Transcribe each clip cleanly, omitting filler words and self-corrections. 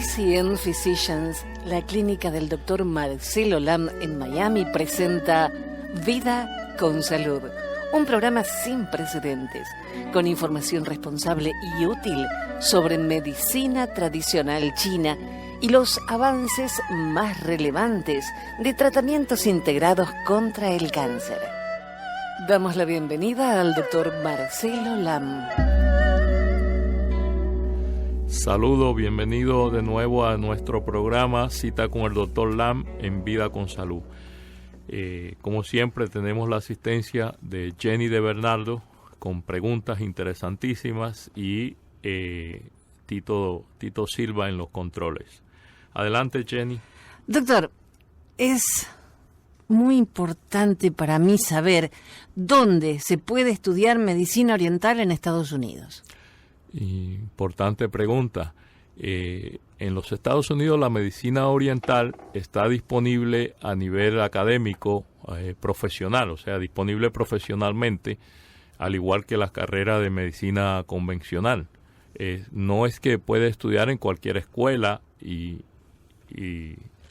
GCN Physicians, la clínica del Dr. Marcelo Lam en Miami, presenta Vida con Salud, un programa sin precedentes, con información responsable y útil sobre medicina tradicional china y los avances más relevantes de tratamientos integrados contra el cáncer. Damos la bienvenida al Dr. Marcelo Lam. Saludos, bienvenido de nuevo a nuestro programa Cita con el Dr. Lam en Vida con Salud. Como siempre tenemos la asistencia de Jenny de Bernardo con preguntas interesantísimas y Tito Silva en los controles. Adelante, Jenny. Doctor, es muy importante para mí saber dónde se puede estudiar medicina oriental en Estados Unidos. Importante pregunta. En los Estados Unidos la medicina oriental está disponible a nivel académico, profesional, o sea, disponible profesionalmente, al igual que la carrera de medicina convencional. No es que puede estudiar en cualquier escuela y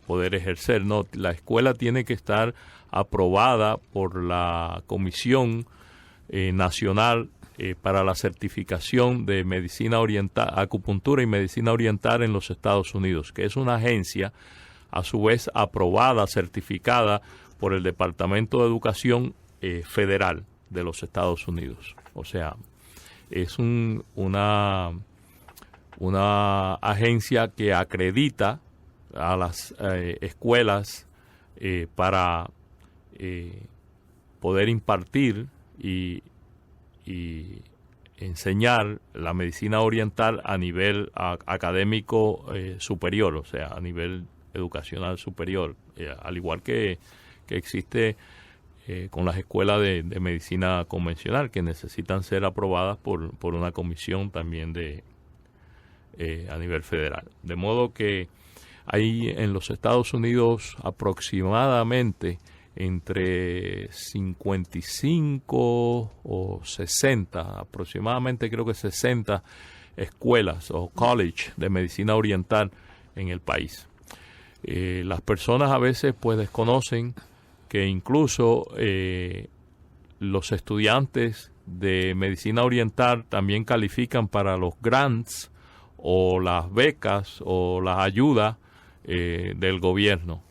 poder ejercer, no, la escuela tiene que estar aprobada por la Comisión Nacional para la certificación de medicina oriental, acupuntura y medicina oriental en los Estados Unidos, que es una agencia a su vez aprobada, certificada por el Departamento de Educación Federal de los Estados Unidos. O sea, es una agencia que acredita a las escuelas para poder impartir y enseñar la medicina oriental a nivel académico superior, o sea, a nivel educacional superior, al igual que existe con las escuelas de medicina convencional, que necesitan ser aprobadas por una comisión también a nivel federal. De modo que hay en los Estados Unidos aproximadamente entre 55 o 60, aproximadamente creo que 60 escuelas o college de medicina oriental en el país. Las personas a veces pues desconocen que incluso los estudiantes de medicina oriental también califican para los grants o las becas o las ayudas del gobierno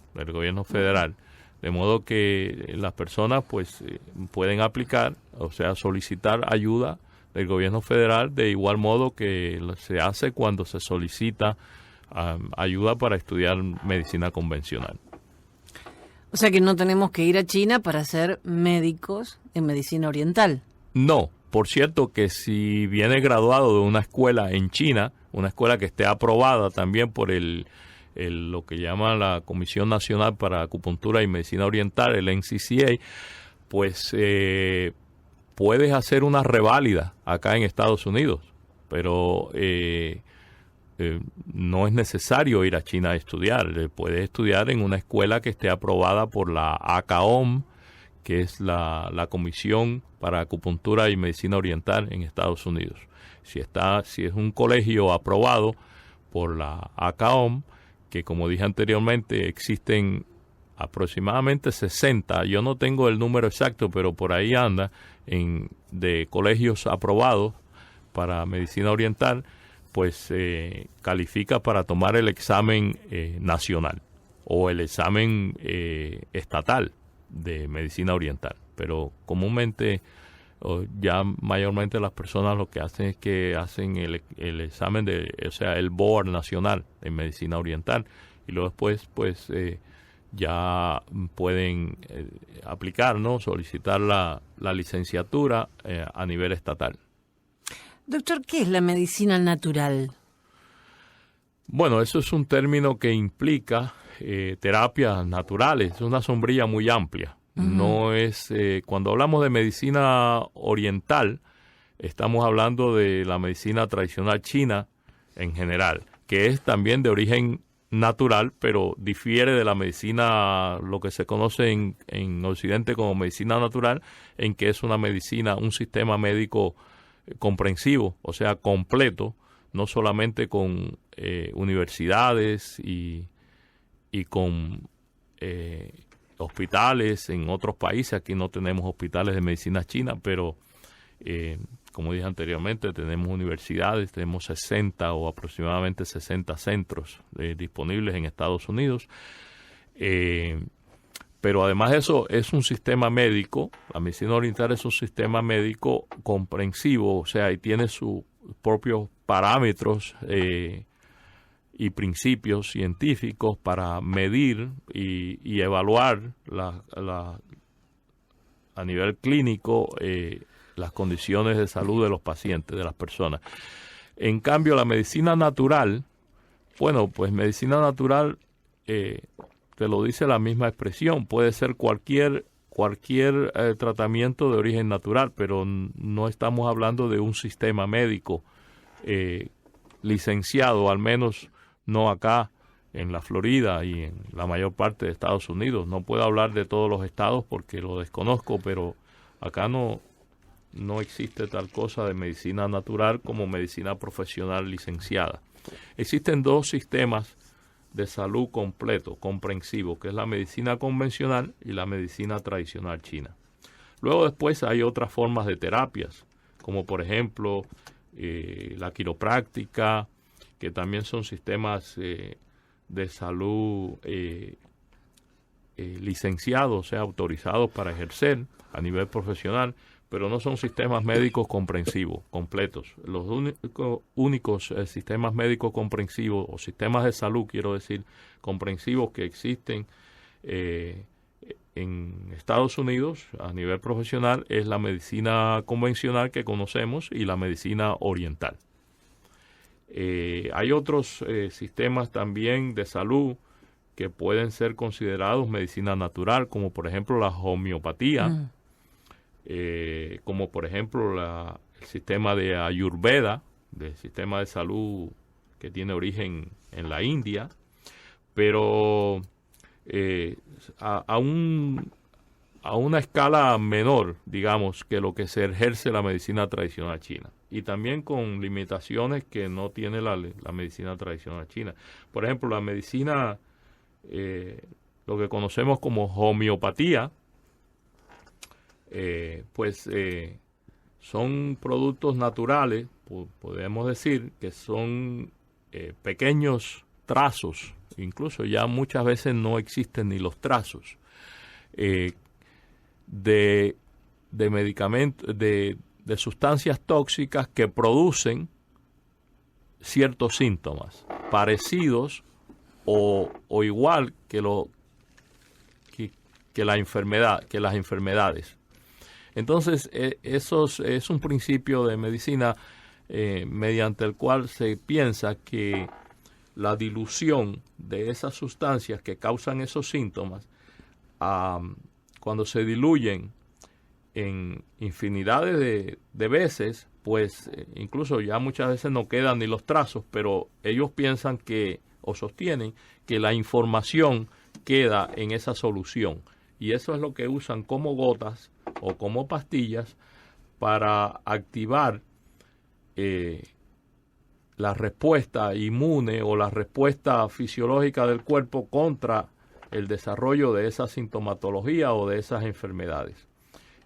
federal. De modo que las personas pues pueden aplicar, o sea, solicitar ayuda del gobierno federal de igual modo que se hace cuando se solicita ayuda para estudiar medicina convencional. O sea que no tenemos que ir a China para ser médicos en medicina oriental. No, por cierto que si viene graduado de una escuela en China, una escuela que esté aprobada también por lo que llama la Comisión Nacional para Acupuntura y Medicina Oriental, el NCCA, pues puedes hacer una reválida acá en Estados Unidos, pero no es necesario ir a China a estudiar. Puedes estudiar en una escuela que esté aprobada por la ACAOM, que es la Comisión para Acupuntura y Medicina Oriental en Estados Unidos. Si es un colegio aprobado por la ACAOM, que como dije anteriormente existen aproximadamente 60, yo no tengo el número exacto, pero por ahí anda, de colegios aprobados para medicina oriental, pues califica para tomar el examen nacional o el examen estatal de medicina oriental. Pero comúnmente, ya mayormente las personas lo que hacen es que hacen el examen o sea, el Board Nacional en Medicina Oriental, y luego después pues ya pueden aplicar, ¿no? Solicitar la licenciatura a nivel estatal. Doctor, ¿qué es la medicina natural? Bueno, eso es un término que implica terapias naturales, es una sombrilla muy amplia. Uh-huh. No es cuando hablamos de medicina oriental, estamos hablando de la medicina tradicional china en general, que es también de origen natural, pero difiere de la medicina, lo que se conoce en Occidente como medicina natural, en que es una medicina, un sistema médico comprensivo, o sea, completo, no solamente con universidades y con hospitales en otros países. Aquí no tenemos hospitales de medicina china, pero como dije anteriormente, tenemos universidades, tenemos 60 o aproximadamente 60 centros disponibles en Estados Unidos. Pero además de eso, es un sistema médico, la medicina oriental es un sistema médico comprensivo, o sea, y tiene sus propios parámetros y principios científicos para medir y evaluar a nivel clínico las condiciones de salud de los pacientes, de las personas. En cambio, la medicina natural, bueno, pues medicina natural, te lo dice la misma expresión, puede ser cualquier tratamiento de origen natural, pero no estamos hablando de un sistema médico licenciado, al menos no acá en la Florida y en la mayor parte de Estados Unidos. No puedo hablar de todos los estados porque lo desconozco, pero acá no existe tal cosa de medicina natural como medicina profesional licenciada. Existen dos sistemas de salud completo, comprensivo, que es la medicina convencional y la medicina tradicional china. Luego después hay otras formas de terapias, como por ejemplo la quiropráctica, que también son sistemas de salud licenciados, o sea, autorizados para ejercer a nivel profesional, pero no son sistemas médicos comprensivos, completos. Los únicos sistemas médicos comprensivos, o sistemas de salud, quiero decir, comprensivos que existen en Estados Unidos a nivel profesional es la medicina convencional que conocemos y la medicina oriental. Hay otros sistemas también de salud que pueden ser considerados medicina natural, como por ejemplo la homeopatía, como por ejemplo el sistema de Ayurveda, del sistema de salud que tiene origen en la India, pero a una escala menor, digamos, que lo que se ejerce la medicina tradicional china, y también con limitaciones que no tiene la medicina tradicional china. Por ejemplo, la medicina, lo que conocemos como homeopatía, son productos naturales, podemos decir, que son pequeños trazos, incluso ya muchas veces no existen ni los trazos, de medicamentos, de sustancias tóxicas que producen ciertos síntomas parecidos o igual que las enfermedades. Entonces, eso es un principio de medicina mediante el cual se piensa que la dilución de esas sustancias que causan esos síntomas, cuando se diluyen en infinidades de veces, pues incluso ya muchas veces no quedan ni los trazos, pero ellos piensan o sostienen que la información queda en esa solución. Y eso es lo que usan como gotas o como pastillas para activar la respuesta inmune o la respuesta fisiológica del cuerpo contra el desarrollo de esa sintomatología o de esas enfermedades.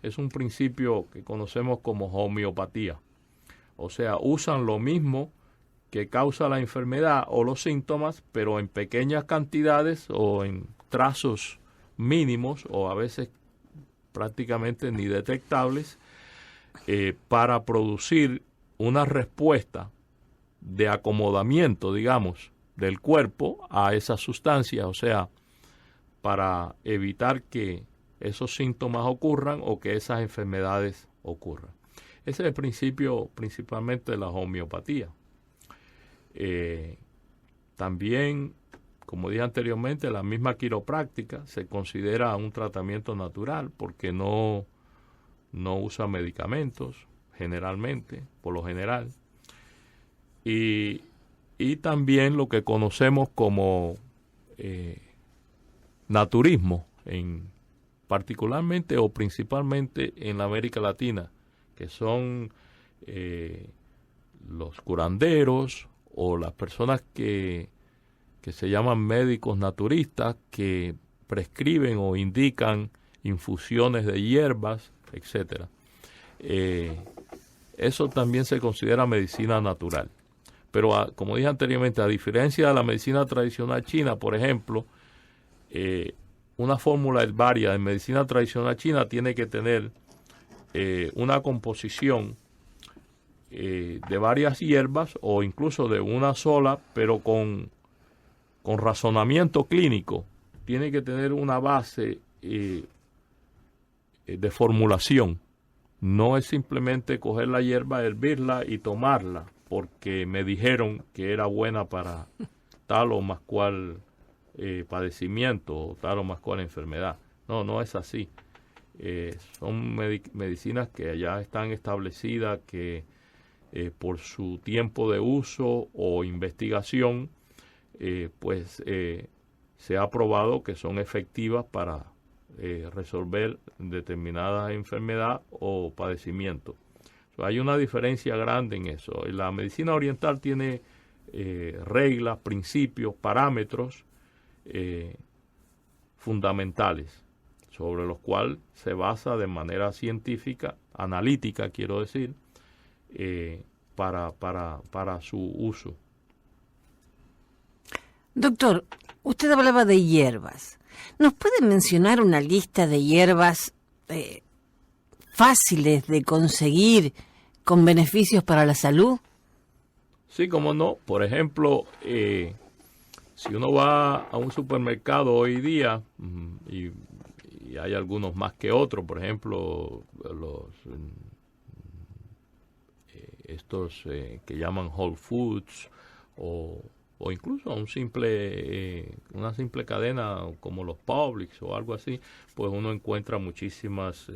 Es un principio que conocemos como homeopatía. O sea, usan lo mismo que causa la enfermedad o los síntomas, pero en pequeñas cantidades o en trazos mínimos o a veces prácticamente ni detectables, para producir una respuesta de acomodamiento, digamos, del cuerpo a esas sustancias, o sea, para evitar que esos síntomas ocurran o que esas enfermedades ocurran. Ese es el principio principalmente de la homeopatía. También, como dije anteriormente, la misma quiropráctica se considera un tratamiento natural porque no usa medicamentos generalmente, por lo general. Y también lo que conocemos como naturismo, particularmente o principalmente en la América Latina, que son los curanderos o las personas que se llaman médicos naturistas, que prescriben o indican infusiones de hierbas, etcétera. Eso también se considera medicina natural. Pero como dije anteriormente, a diferencia de la medicina tradicional china, por ejemplo, una fórmula herbaria de medicina tradicional china tiene que tener una composición de varias hierbas o incluso de una sola, pero con razonamiento clínico. Tiene que tener una base de formulación. No es simplemente coger la hierba, hervirla y tomarla porque me dijeron que era buena para tal o más cual padecimiento o tal o más cual enfermedad. No es así. Son medicinas que ya están establecidas, que por su tiempo de uso o investigación, se ha probado que son efectivas para resolver determinada enfermedad o padecimiento. Hay una diferencia grande en eso. La medicina oriental tiene reglas, principios, parámetros fundamentales sobre los cuales se basa de manera científica, analítica, quiero decir, para su uso. Doctor, usted hablaba de hierbas. ¿Nos puede mencionar una lista de hierbas fáciles de conseguir con beneficios para la salud? Sí, cómo no. Por ejemplo, si uno va a un supermercado hoy día, y hay algunos más que otros, por ejemplo, estos que llaman Whole Foods o incluso una simple cadena como los Publix o algo así, pues uno encuentra muchísimas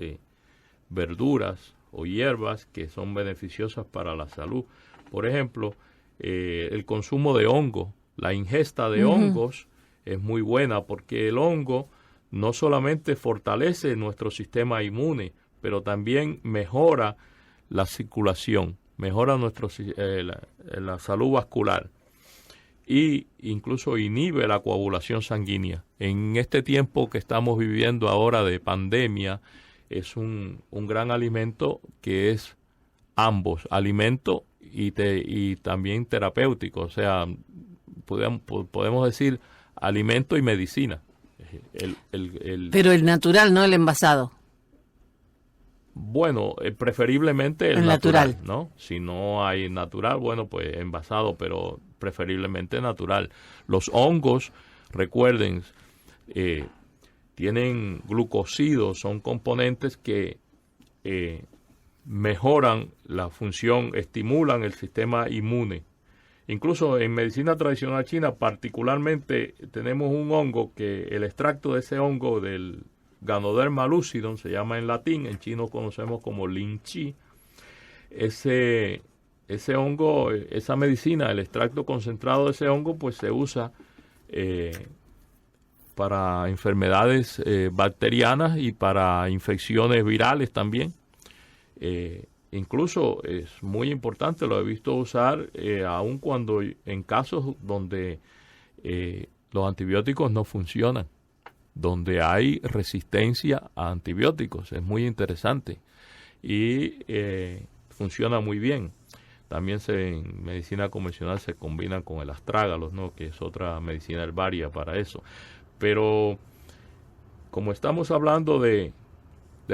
verduras o hierbas que son beneficiosas para la salud. Por ejemplo, el consumo de hongo, la ingesta de hongos es muy buena porque el hongo no solamente fortalece nuestro sistema inmune, pero también mejora la circulación, mejora la salud vascular y incluso inhibe la coagulación sanguínea. En este tiempo que estamos viviendo ahora de pandemia, es un gran alimento que es ambos, alimento y también terapéutico. O sea, podemos decir alimento y medicina. Pero el natural, no el envasado. Bueno, preferiblemente el natural, ¿no? Si no hay natural, bueno, pues envasado, pero preferiblemente natural. Los hongos, recuerden, tienen glucósidos, son componentes que mejoran la función, estimulan el sistema inmune. Incluso en medicina tradicional china, particularmente, tenemos un hongo que el extracto de ese hongo del Ganoderma lucidum, se llama en latín, en chino conocemos como lin chi. Ese hongo, esa medicina, el extracto concentrado de ese hongo, pues se usa para enfermedades bacterianas y para infecciones virales también. Incluso es muy importante, lo he visto usar aun cuando en casos donde los antibióticos no funcionan, donde hay resistencia a antibióticos. Es muy interesante y funciona muy bien. También en medicina convencional se combina con el astrágalos, ¿no? Que es otra medicina herbaria para eso. Pero como estamos hablando de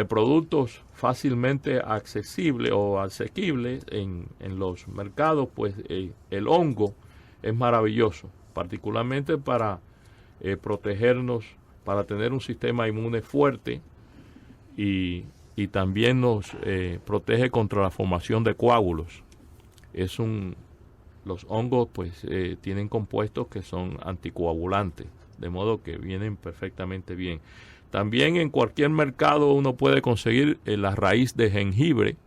productos fácilmente accesibles o asequibles en los mercados, pues el hongo es maravilloso, particularmente para protegernos, para tener un sistema inmune fuerte y también nos protege contra la formación de coágulos. Los hongos pues tienen compuestos que son anticoagulantes, de modo que vienen perfectamente bien. También en cualquier mercado uno puede conseguir la raíz de jengibre,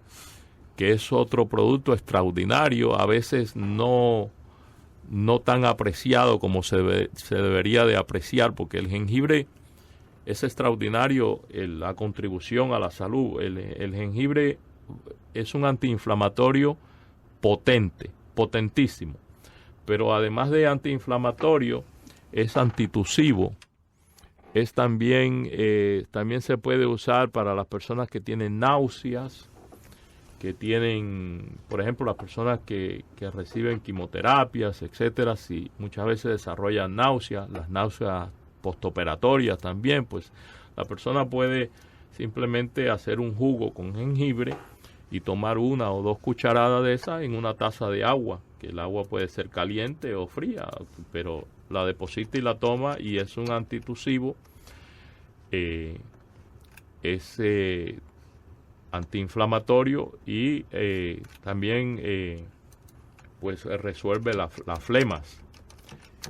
que es otro producto extraordinario, a veces no tan apreciado como se debería de apreciar, porque el jengibre es extraordinario, la contribución a la salud. El jengibre es un antiinflamatorio potentísimo. Pero además de antiinflamatorio, es antitusivo. Es también se puede usar para las personas que tienen náuseas, que tienen, por ejemplo, las personas que reciben quimioterapias, etcétera, si muchas veces desarrollan náuseas, las náuseas postoperatorias también, pues la persona puede simplemente hacer un jugo con jengibre y tomar 1 o 2 cucharadas de esa en una taza de agua, que el agua puede ser caliente o fría, pero la deposita y la toma, y es un antitusivo, es antiinflamatorio y también pues resuelve las flemas.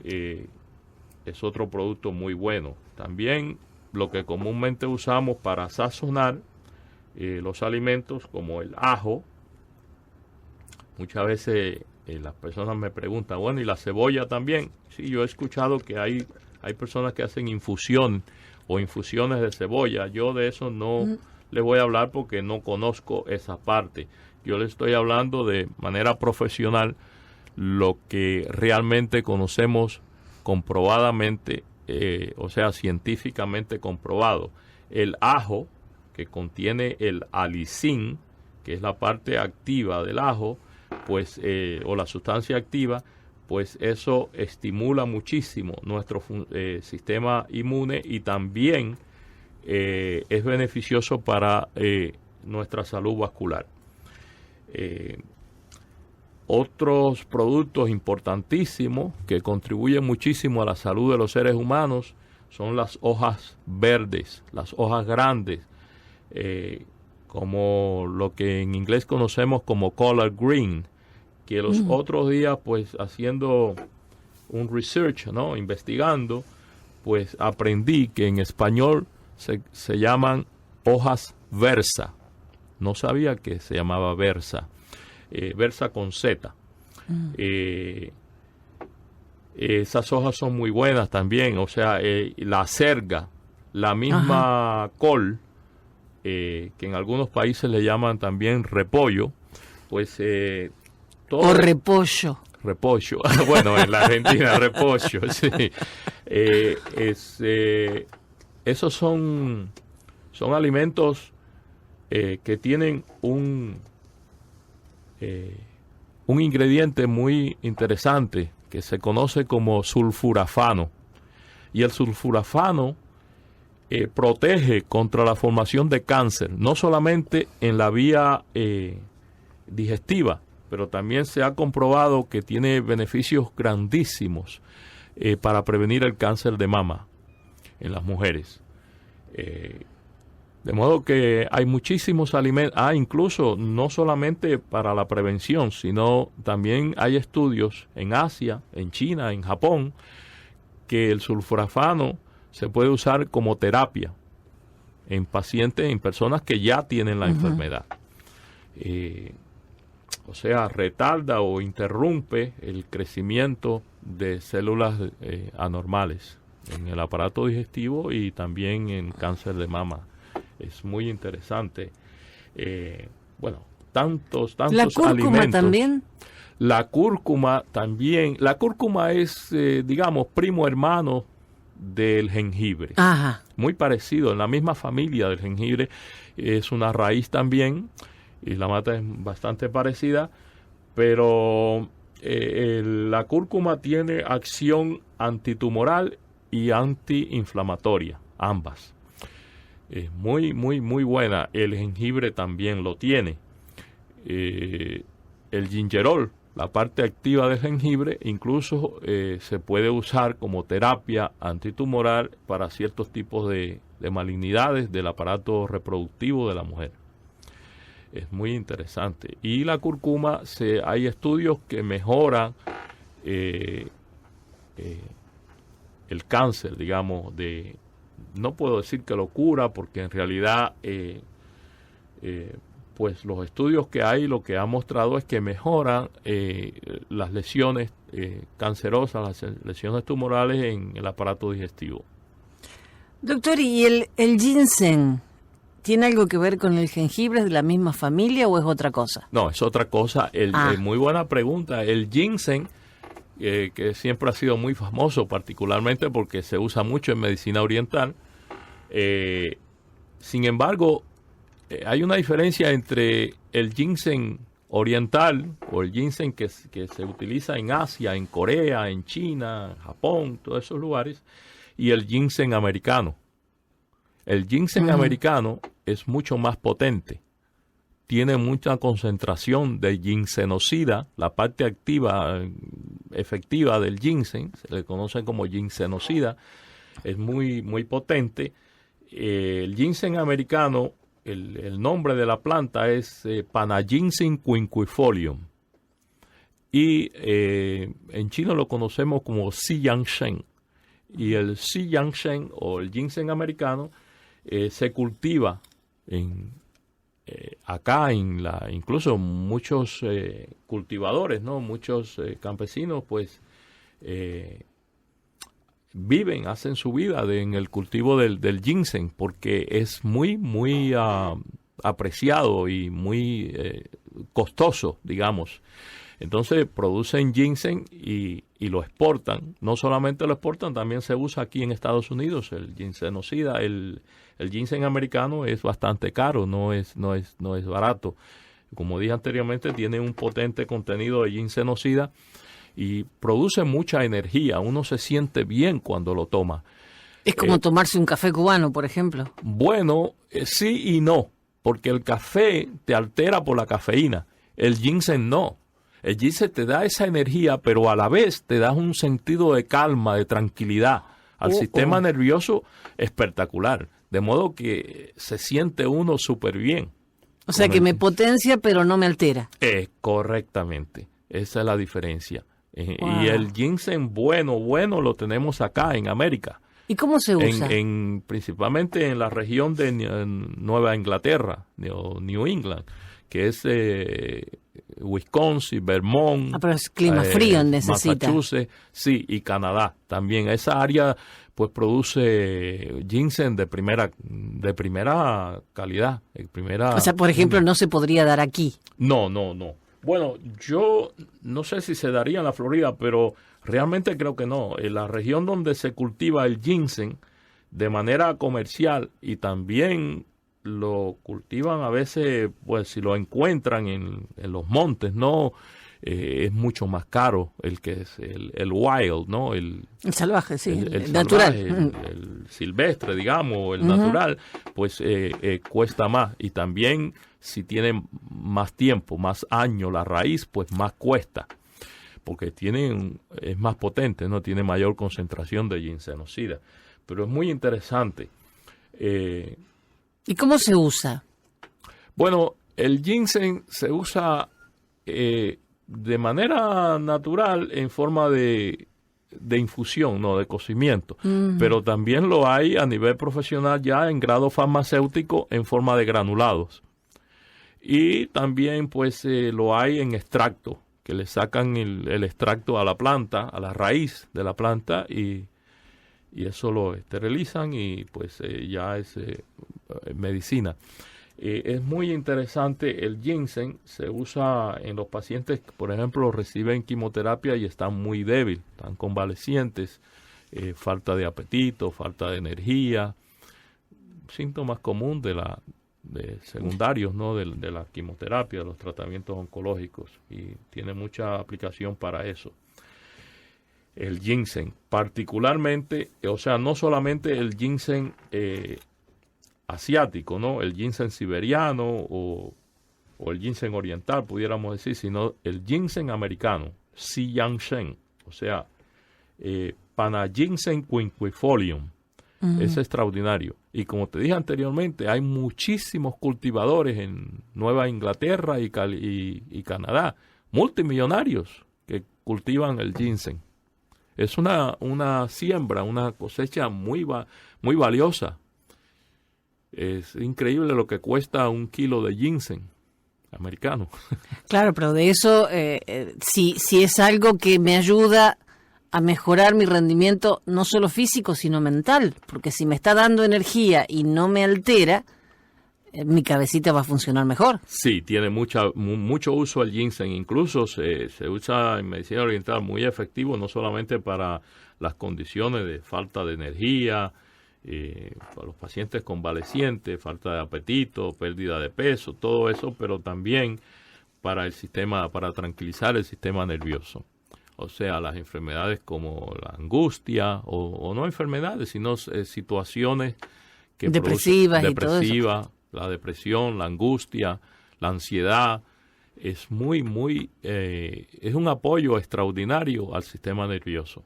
Es otro producto muy bueno. También lo que comúnmente usamos para sazonar los alimentos, como el ajo. Muchas veces las personas me preguntan, bueno, ¿y la cebolla también? Sí, yo he escuchado que hay personas que hacen infusiones de cebolla. Yo de eso no les voy a hablar porque no conozco esa parte. Yo les estoy hablando de manera profesional lo que realmente conocemos comprobadamente, o sea, científicamente comprobado. El ajo, que contiene el alicín, que es la parte activa del ajo, pues, o la sustancia activa, pues eso estimula muchísimo nuestro sistema inmune, y también es beneficioso para nuestra salud vascular. Otros productos importantísimos que contribuyen muchísimo a la salud de los seres humanos son las hojas verdes, las hojas grandes, como lo que en inglés conocemos como collard green, que los otros días, pues haciendo un research, ¿no?, investigando, pues aprendí que en español se llaman hojas versa. No sabía que se llamaba versa. Versa con Z. Esas hojas son muy buenas también. O sea, la acerga, la misma col, que en algunos países le llaman también repollo, pues o repollo. Repollo. Bueno, en la Argentina repollo, sí. Esos son alimentos que tienen un ingrediente muy interesante que se conoce como sulfurafano. Y el sulfurafano protege contra la formación de cáncer, no solamente en la vía digestiva, pero también se ha comprobado que tiene beneficios grandísimos para prevenir el cáncer de mama en las mujeres. De modo que hay muchísimos alimentos, incluso no solamente para la prevención, sino también hay estudios en Asia, en China, en Japón, que el sulforafano se puede usar como terapia en pacientes, en personas que ya tienen la enfermedad. O sea, retarda o interrumpe el crecimiento de células anormales en el aparato digestivo y también en cáncer de mama. Es muy interesante. Bueno, tantos ¿La cúrcuma alimentos. También? La cúrcuma también. La cúrcuma es, digamos, primo hermano del jengibre. Ajá. Muy parecido, en la misma familia del jengibre. Es una raíz también, y la mata es bastante parecida, pero la cúrcuma tiene acción antitumoral y antiinflamatoria, ambas. Es muy, muy, muy buena. El jengibre también lo tiene. El gingerol, la parte activa del jengibre, incluso se puede usar como terapia antitumoral para ciertos tipos de malignidades del aparato reproductivo de la mujer. Es muy interesante. Y la cúrcuma, hay estudios que mejoran el cáncer, digamos, no puedo decir que lo cura, porque en realidad pues los estudios que hay lo que ha mostrado es que mejoran las lesiones cancerosas, las lesiones tumorales en el aparato digestivo. Doctor, ¿y el ginseng ¿Tiene algo que ver con el jengibre? ¿Es de la misma familia o es otra cosa? No, es otra cosa. Muy buena pregunta. El ginseng, que siempre ha sido muy famoso, particularmente porque se usa mucho en medicina oriental. Sin embargo, hay una diferencia entre el ginseng oriental o el ginseng que se utiliza en Asia, en Corea, en China, Japón, todos esos lugares, y el ginseng americano. El ginseng americano es mucho más potente. Tiene mucha concentración de ginsenosida, la parte activa, efectiva del ginseng, se le conoce como ginsenosida, es muy, muy potente. El ginseng americano, el nombre de la planta es Panaginseng quinquefolium. Y en chino lo conocemos como Xiyangshen. Y el Xiyangshen o el ginseng americano se cultiva acá incluso muchos cultivadores, ¿no? Muchos campesinos pues hacen su vida en el cultivo del ginseng porque es muy, muy apreciado y muy costoso, digamos. Entonces producen ginseng y lo exportan. No solamente lo exportan, también se usa aquí en Estados Unidos el ginsenosida. El ginseng americano es bastante caro, no es barato. Como dije anteriormente, tiene un potente contenido de ginsenosida y produce mucha energía. Uno se siente bien cuando lo toma. Es como tomarse un café cubano, por ejemplo. Bueno, sí y no, porque el café te altera por la cafeína. El ginseng no. El ginseng te da esa energía, pero a la vez te da un sentido de calma, de tranquilidad. Al sistema nervioso espectacular. De modo que se siente uno súper bien. O sea que me potencia, pero no me altera. Correctamente. Esa es la diferencia. Wow. Y el ginseng bueno lo tenemos acá en América. ¿Y cómo se usa? Principalmente en la región de Nueva Inglaterra, o New England, que es Wisconsin, Vermont. Pero es clima frío necesita. Massachusetts, sí, y Canadá también. Esa área pues produce ginseng de primera calidad. O sea, por ejemplo, no se podría dar aquí. No. Bueno, yo no sé si se daría en la Florida, pero realmente creo que no. En la región donde se cultiva el ginseng de manera comercial y también lo cultivan a veces, pues si lo encuentran en los montes, ¿no? Es mucho más caro el que es el wild, ¿no? El salvaje, sí, el natural. Salvaje, el silvestre, digamos, el natural, pues cuesta más. Y también si tiene más tiempo, más años la raíz, pues más cuesta. Porque es más potente, ¿no? Tiene mayor concentración de ginsenosida. Pero es muy interesante. ¿Y cómo se usa? Bueno, el ginseng se usa de manera natural en forma de infusión, no de cocimiento. Pero también lo hay a nivel profesional ya en grado farmacéutico en forma de granulados. Y también pues lo hay en extracto, que le sacan el extracto a la planta, a la raíz de la planta y eso lo esterilizan y pues ya es medicina. Es muy interesante el ginseng, se usa en los pacientes que, por ejemplo, reciben quimioterapia y están muy débiles, están convalecientes, falta de apetito, falta de energía, síntomas comunes de secundarios, ¿no? de la quimioterapia, de los tratamientos oncológicos, y tiene mucha aplicación para eso. El ginseng, particularmente, o sea, no solamente el ginseng asiático, ¿no? El ginseng siberiano o el ginseng oriental, pudiéramos decir, sino el ginseng americano, Xiyangshen, o sea, Panaginseng quinquefolium. Es extraordinario. Y como te dije anteriormente, hay muchísimos cultivadores en Nueva Inglaterra y Canadá, multimillonarios, que cultivan el ginseng. Es una siembra, una cosecha muy valiosa. Es increíble lo que cuesta 1 kilo de ginseng americano. Claro, pero de eso, si es algo que me ayuda a mejorar mi rendimiento, no solo físico, sino mental, porque si me está dando energía y no me altera, mi cabecita va a funcionar mejor. Sí, tiene mucho uso el ginseng. Incluso se usa en medicina oriental muy efectivo, no solamente para las condiciones de falta de energía, para los pacientes convalecientes, falta de apetito, pérdida de peso, todo eso, pero también para tranquilizar el sistema nervioso. O sea, las enfermedades como la angustia, o no enfermedades, sino situaciones que depresivas y todo eso. La depresión, la angustia, la ansiedad, es es un apoyo extraordinario al sistema nervioso. O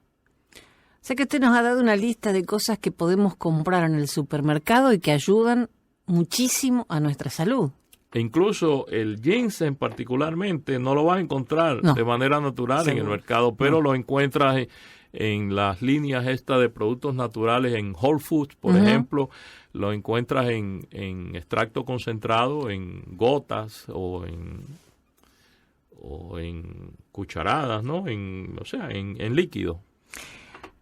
sea que usted nos ha dado una lista de cosas que podemos comprar en el supermercado y que ayudan muchísimo a nuestra salud. E incluso el ginseng particularmente no lo vas a encontrar de manera natural en el mercado, pero lo encuentras en las líneas estas de productos naturales, en Whole Foods, por ejemplo, lo encuentras en extracto concentrado, en gotas o en cucharadas, ¿no? En líquido.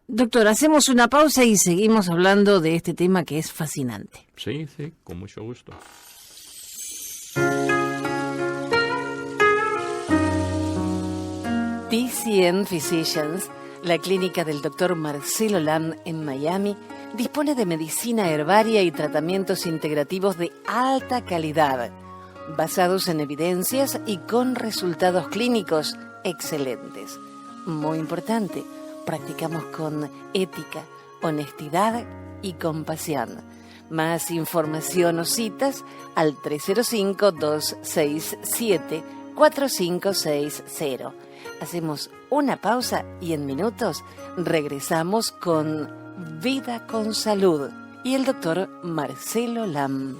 Doctor, hacemos una pausa y seguimos hablando de este tema que es fascinante. Sí, con mucho gusto. TCN Physicians, la clínica del Dr. Marcelo Lam en Miami, dispone de medicina herbaria y tratamientos integrativos de alta calidad, basados en evidencias y con resultados clínicos excelentes. Muy importante, practicamos con ética, honestidad y compasión. Más información o citas al 305-267-4560. Hacemos una pausa y en minutos regresamos con Vida con Salud y el doctor Marcelo Lam.